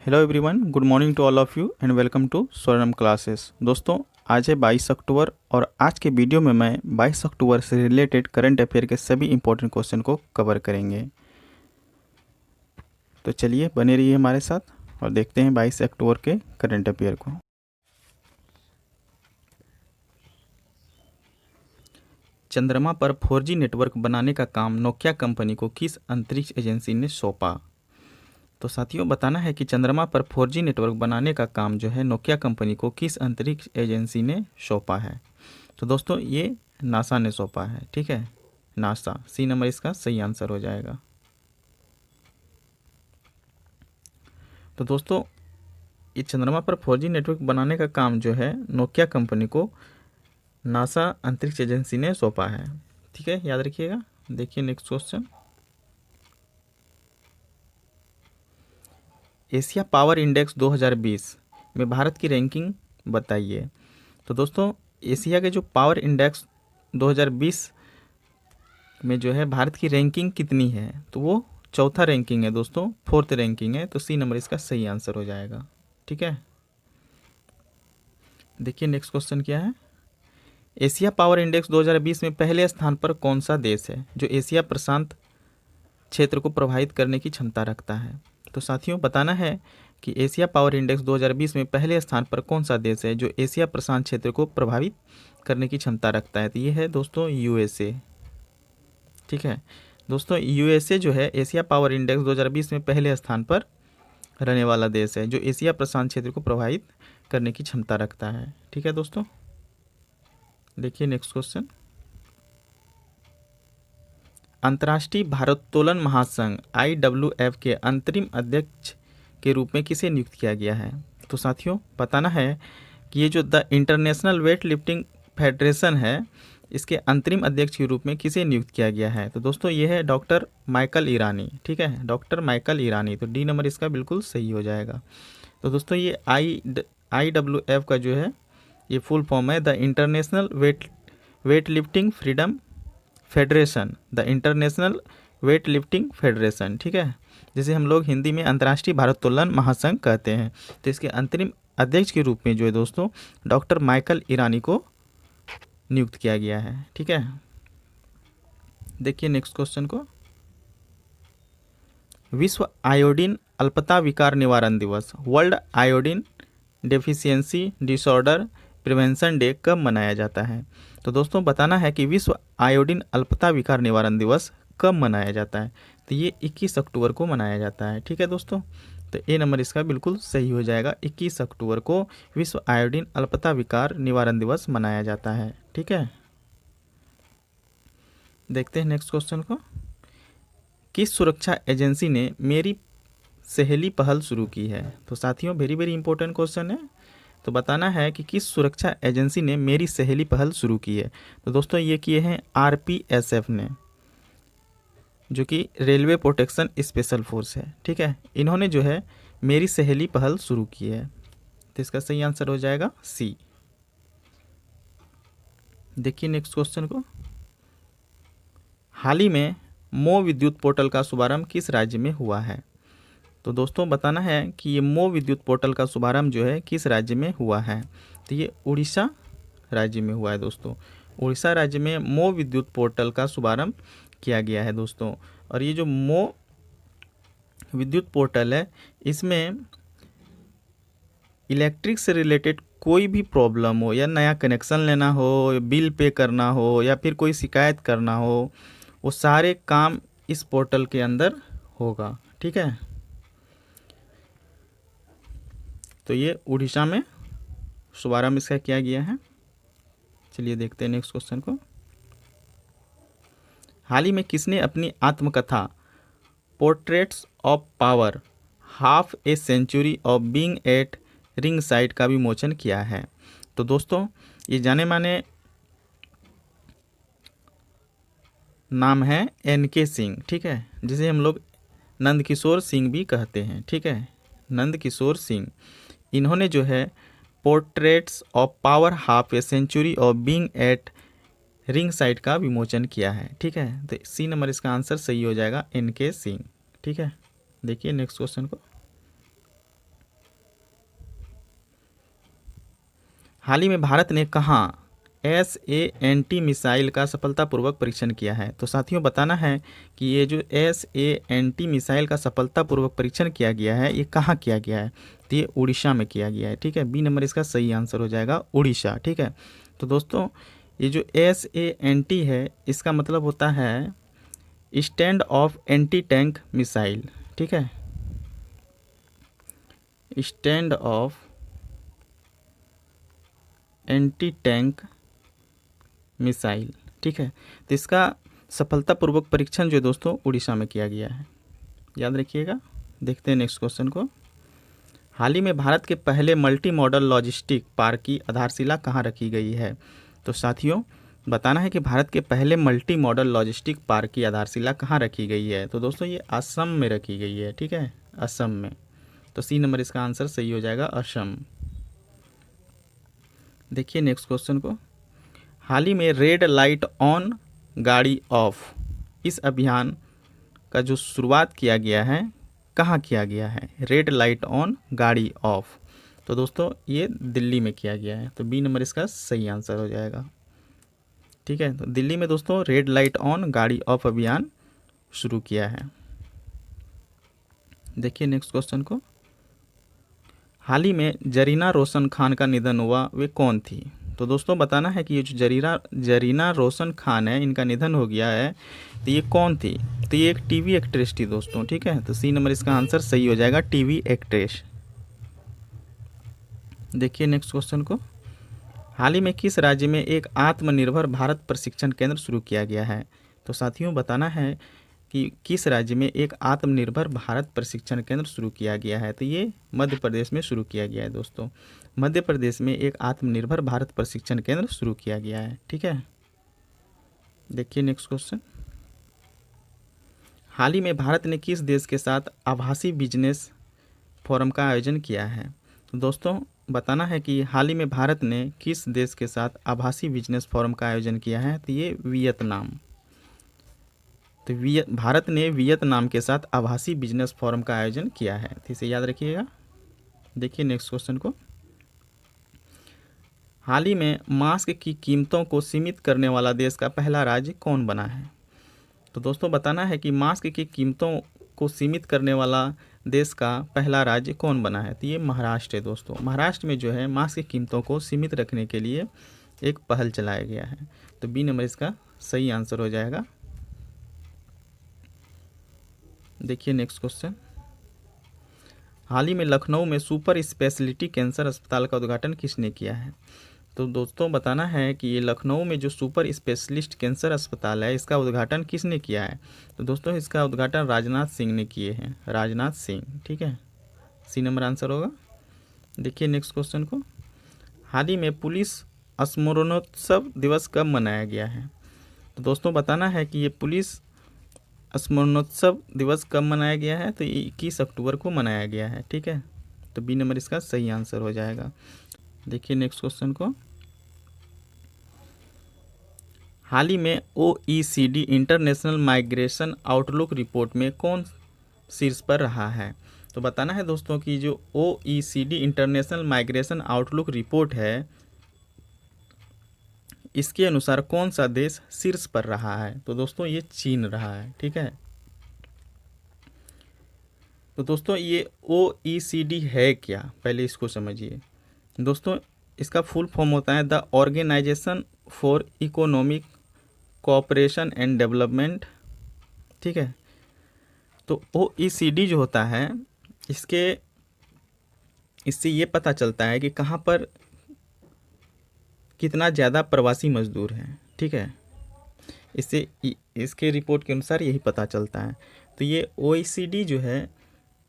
Hello everyone, good morning to all of you and welcome to Swarnam classes. दोस्तों, आज है 22 अक्टूबर और आज के वीडियो में मैं 22 अक्टूबर से रिलेटेड करंट अफेयर के सभी इंपॉर्टेंट क्वेश्चन को कवर करेंगे। तो चलिए बने रहिए हमारे साथ और देखते हैं 22 अक्टूबर के करंट अफेयर को। चंद्रमा पर 4G नेटवर्क बनाने का काम नोकिया कंपनी को किस अंतरिक्ष एजेंसी ने सौंपा? तो साथियों, बताना है कि चंद्रमा पर 4G नेटवर्क बनाने का काम जो है नोकिया कंपनी को किस अंतरिक्ष एजेंसी ने सौंपा है। तो दोस्तों, ये नासा ने सौंपा है। ठीक है, नासा, सी नंबर इसका सही आंसर हो जाएगा। तो दोस्तों, ये चंद्रमा पर 4G नेटवर्क बनाने का काम जो है नोकिया कंपनी को नासा अंतरिक्ष एजेंसी ने सौंपा है। ठीक है, याद रखिएगा। देखिए next question, Asia power index 2020 में भारत की रैंकिंग बताइए। तो दोस्तों, एशिया के जो पावर इंडेक्स 2020 में जो है भारत की रैंकिंग कितनी है, तो वो चौथा रैंकिंग है दोस्तों, फोर्थ रैंकिंग है। तो सी नंबर इसका सही आंसर हो जाएगा। ठीक है, देखिए नेक्स्ट क्वेश्चन क्या है। एशिया पावर इंडेक्स 2020 में पहले स्थान पर कौन सा देश है जो एशिया प्रशांत क्षेत्र को प्रभावित करने की क्षमता रखता है? तो साथियों, बताना है कि एशिया पावर इंडेक्स 2020 में पहले स्थान पर कौन सा देश है जो एशिया प्रशांत क्षेत्र को प्रभावित करने की क्षमता रखता है। तो ये है दोस्तों यूएसए। ठीक है दोस्तों, यूएसए जो है एशिया पावर इंडेक्स 2020 में पहले स्थान पर रहने वाला देश है जो एशिया प्रशांत क्षेत्र को प्रभावित करने की क्षमता रखता है। ठीक है दोस्तों, देखिए नेक्स्ट क्वेश्चन, अंतर्राष्ट्रीय भारोत्तोलन महासंघ IWF के अंतरिम अध्यक्ष के रूप में किसे नियुक्त किया गया है? तो साथियों, बताना है कि ये जो the international weight lifting federation है, इसके अंतरिम अध्यक्ष के रूप में किसे नियुक्त किया गया है? तो दोस्तों, ये है डॉक्टर माइकल ईरानी। ठीक है, डॉक्टर माइकल ईरानी। तो डी नंबर इसका बिल्कुल सही हो जाएगा। तो दोस्तों, ये IWF का जो है ये फुल फॉर्म है the international weight lifting freedom federation, the international weight lifting federation. ठीक है, जिसे हम लोग हिंदी में अंतर्राष्ट्रीय भारोत्तोलन महासंघ कहते हैं। तो इसके अंतरिम अध्यक्ष के रूप में जो है दोस्तों डॉक्टर माइकल ईरानी को नियुक्त किया गया है। ठीक है, देखिए नेक्स्ट क्वेश्चन को, विश्व आयोडीन अल्पता विकार निवारण दिवस, world iodine deficiency disorder prevention day कब मनाया जाता है? तो दोस्तों, बताना है कि विश्व आयोडीन अल्पता विकार निवारण दिवस कब मनाया जाता है? तो ये 21 अक्टूबर को मनाया जाता है। ठीक है दोस्तों, तो ए नंबर इसका बिल्कुल सही हो जाएगा। 21 अक्टूबर को विश्व आयोडीन अल्पता विकार निवारण दिवस मनाया जाता है। ठीक है, देखते हैं नेक्स्ट क्वेश्चन को, किस सुरक्षा एजेंसी ने मेरी सहेली पहल शुरू की है? तो साथियों, वेरी वेरी इंपॉर्टेंट क्वेश्चन है। तो बताना है कि किस सुरक्षा एजेंसी ने मेरी सहेली पहल शुरू की है? तो दोस्तों, ये किए हैं RPSF ने, जो कि रेलवे प्रोटेक्शन स्पेशल फोर्स है। ठीक है, इन्होंने जो है मेरी सहेली पहल शुरू की है। तो इसका सही आंसर हो जाएगा सी। देखिए नेक्स्ट क्वेश्चन को, हाल ही में मो विद्युत पोर्टल का शुभारंभ किस राज्य में हुआ है? तो दोस्तों, बताना है कि ये मो विद्युत पोर्टल का शुभारंभ जो है किस राज्य में हुआ है? तो ये उड़ीसा राज्य में हुआ है दोस्तों। उड़ीसा राज्य में मो विद्युत पोर्टल का शुभारंभ किया गया है दोस्तों। और ये जो मो विद्युत पोर्टल है, इसमें इलेक्ट्रिक से रिलेटेड कोई भी प्रॉब्लम हो, या नया कनेक्शन लेना हो, बिल पे करना हो, या फिर कोई शिकायत करना हो, वो सारे काम इस पोर्टल के अंदर होगा। ठीक है, तो ये उड़ीसा में शुभारंभ इसका किया गया है। चलिए देखते हैं नेक्स्ट क्वेश्चन को, हाल ही में किसने अपनी आत्मकथा portraits of power half a century of being at ringside का विमोचन किया है? तो दोस्तों, ये जाने माने नाम है NK सिंह। ठीक है, जिसे हम लोग नंदकिशोर सिंह भी कहते हैं। ठीक है, नंदकिशोर सिंह, इन्होंने जो है portraits of power half a century of being at ringside का विमोचन किया है। ठीक है, तो सी नंबर इसका आंसर सही हो जाएगा, NK सिंह। ठीक है, देखिए नेक्स्ट क्वेश्चन को, हाल ही में भारत ने कहाँ SANT मिसाइल का सफलतापूर्वक परीक्षण किया है? तो साथियों बताना है कि ये जो SANT मिसाइल का सफलतापूर्वक परीक्षण किया गया है ये कहाँ किया गया है? तो ये उड़ीसा में किया गया है। ठीक है, बी नंबर इसका सही आंसर हो जाएगा, उड़ीसा। ठीक है, तो दोस्तों ये जो SANT है इसका मतलब होता है stand of anti tank missile. ठीक है, stand of anti tank missile. ठीक है, तो इसका सफलतापूर्वक परीक्षण जो है दोस्तों उड़ीसा में किया गया है, याद रखिएगा। देखते हैं नेक्स्ट क्वेश्चन को। हाल ही में भारत के पहले मल्टी मॉडल लॉजिस्टिक पार्क की आधारशिला कहाँ रखी गई है? तो साथियों बताना है कि भारत के पहले मल्टी मॉडल लॉजिस्टिक पार्क की आधारशिला कहाँ रखी गई है? तो दोस्तों ये असम में रखी गई है। ठीक है, असम में। तो सी नंबर इसका आंसर सही हो जाएगा, असम। देखिए नेक्स्ट क्वेश्चन को। हाल ही में रेड लाइट ऑन गाड़ी ऑफ इस अभियान का जो शुरुआत किया गया है कहाँ किया गया है? रेड लाइट ऑन गाड़ी ऑफ। तो दोस्तों ये दिल्ली में किया गया है, तो बी नंबर इसका सही आंसर हो जाएगा। ठीक है, तो दिल्ली में दोस्तों रेड लाइट ऑन गाड़ी ऑफ अभियान शुरू किया है। देखिए नेक्स्ट क्वेश्चन को। हाल ही में जरीना रोशन खान का निधन हुआ, वे कौन थी? तो दोस्तों बताना है कि ये जो जरीना रोशन खान है इनका निधन हो गया है, तो ये कौन थी? तो ये एक टीवी एक्ट्रेस थी दोस्तों। ठीक है, तो सी नंबर इसका आंसर सही हो जाएगा, टीवी एक्ट्रेस। देखिए नेक्स्ट क्वेश्चन को। हाल ही में किस राज्य में एक आत्मनिर्भर भारत प्रशिक्षण केंद्र शुरू किया गया है? तो साथियों बताना है कि किस राज्य में एक आत्मनिर्भर भारत प्रशिक्षण केंद्र शुरू किया गया है? तो ये मध्य प्रदेश में शुरू किया गया है दोस्तों। मध्य प्रदेश में एक आत्मनिर्भर भारत प्रशिक्षण केंद्र शुरू किया गया है। ठीक है, देखिए नेक्स्ट क्वेश्चन। हाल ही में भारत ने किस देश के साथ आभासी बिजनेस फोरम का आयोजन किया है? तो दोस्तों बताना है कि हाल ही में भारत ने किस देश के साथ आभासी बिजनेस फोरम का आयोजन किया है? तो ये वियतनाम। तो भारत ने वियतनाम के साथ आभासी बिजनेस फोरम का आयोजन किया है, तो इसे याद रखिएगा। देखिए नेक्स्ट क्वेश्चन को। हाल ही में मास्क की कीमतों को सीमित करने वाला देश का पहला राज्य कौन बना है? तो दोस्तों बताना है कि मास्क की कीमतों को सीमित करने वाला देश का पहला राज्य कौन बना है? तो ये महाराष्ट्र है दोस्तों। महाराष्ट्र में जो है मास्क की कीमतों को सीमित रखने के लिए एक पहल चलाया गया है, तो बी नंबर इसका सही आंसर हो जाएगा। देखिए नेक्स्ट क्वेश्चन। हाल ही में लखनऊ में सुपर स्पेशलिटी कैंसर अस्पताल का उद्घाटन किसने किया है? तो दोस्तों बताना है कि ये लखनऊ में जो सुपर स्पेशलिस्ट कैंसर अस्पताल है इसका उद्घाटन किसने किया है? तो दोस्तों इसका उद्घाटन राजनाथ सिंह ने किए हैं, राजनाथ सिंह। ठीक है, सी नंबर आंसर होगा। देखिए नेक्स्ट क्वेश्चन को। हाल ही में पुलिस स्मरणोत्सव दिवस कब मनाया गया है? तो दोस्तों बताना है कि ये पुलिस स्मरणोत्सव दिवस कब मनाया गया है? तो 21 अक्टूबर को मनाया गया है। ठीक है, तो बी नंबर इसका सही आंसर हो जाएगा। देखिए नेक्स्ट क्वेश्चन को। हाल ही में OECD international migration outlook report में कौन शीर्ष पर रहा है? तो बताना है दोस्तों कि जो OECD international migration outlook report है इसके अनुसार कौन सा देश शीर्ष पर रहा है? तो दोस्तों ये चीन रहा है। ठीक है, तो दोस्तों ये OECD है क्या, पहले इसको समझिए दोस्तों। इसका फुल फॉर्म होता है the organisation for economic cooperation and development. ठीक है, तो OECD जो होता है इससे ये पता चलता है कि कहाँ पर कितना ज़्यादा प्रवासी मजदूर हैं। ठीक है, इससे इसके रिपोर्ट के अनुसार यही पता चलता है। तो ये OECD जो है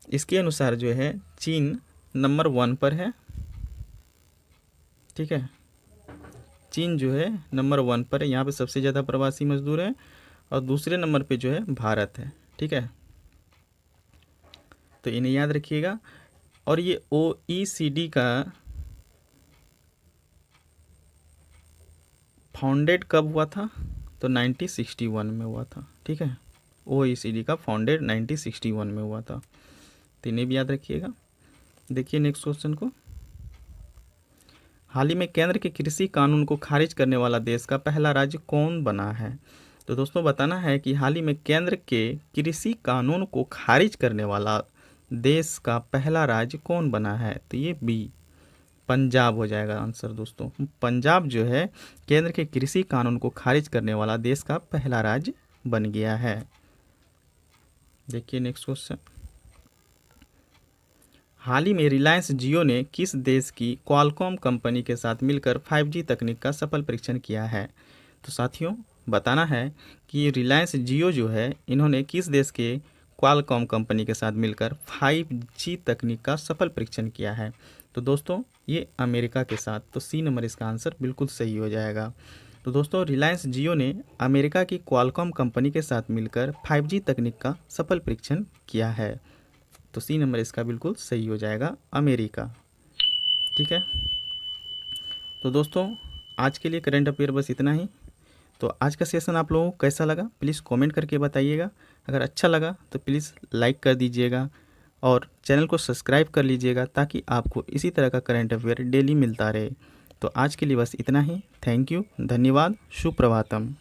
इसके अनुसार जो है चीन नंबर 1 पर है। ठीक है, चीन जो है नंबर 1 पर है, यहाँ पे सबसे ज़्यादा प्रवासी मजदूर हैं, और दूसरे नंबर पे जो है भारत है। ठीक है, तो इन्हें याद रखिएगा। और ये OECD का फाउंडेड कब हुआ था? तो 1961 में हुआ था। ठीक है, OECD का फाउंडेड 1961 में हुआ था, तो इन्हें भी याद रखिएगा। देखिए नेक्स्ट क्वेश्चन को। हाल ही में केंद्र के कृषि कानून को खारिज करने वाला देश का पहला राज्य कौन बना है? तो दोस्तों बताना है कि हाल ही में केंद्र के कृषि कानून को खारिज करने वाला देश का पहला राज्य कौन बना है? तो ये बी पंजाब हो जाएगा आंसर दोस्तों। पंजाब जो है केंद्र के कृषि कानून को खारिज करने वाला देश का पहला राज्य बन गया है। देखिए नेक्स्ट क्वेश्चन, हाल ही में रिलायंस जियो ने किस देश की क्वालकॉम कंपनी के साथ मिलकर 5G तकनीक का सफल परीक्षण किया है? तो साथियों बताना है कि रिलायंस जियो जो है इन्होंने किस देश के क्वालकॉम कंपनी के साथ मिलकर 5G तकनीक का सफल परीक्षण किया है? तो दोस्तों ये अमेरिका के साथ। तो सी नंबर इसका आंसर बिल्कुल सही हो जाएगा। तो दोस्तों रिलायंस जियो ने अमेरिका की क्वालकॉम कंपनी के साथ मिलकर 5G तकनीक का सफल परीक्षण किया है। तो सी नंबर इसका बिल्कुल सही हो जाएगा, अमेरिका। ठीक है, तो दोस्तों आज के लिए करंट अफेयर बस इतना ही। तो आज का सेशन आप लोगों को कैसा लगा प्लीज़ कमेंट करके बताइएगा। अगर अच्छा लगा तो प्लीज़ लाइक कर दीजिएगा और चैनल को सब्सक्राइब कर लीजिएगा ताकि आपको इसी तरह का करंट अफेयर डेली मिलता रहे। तो आज के लिए बस इतना ही। थैंक यू, धन्यवाद, सुप्रभातम।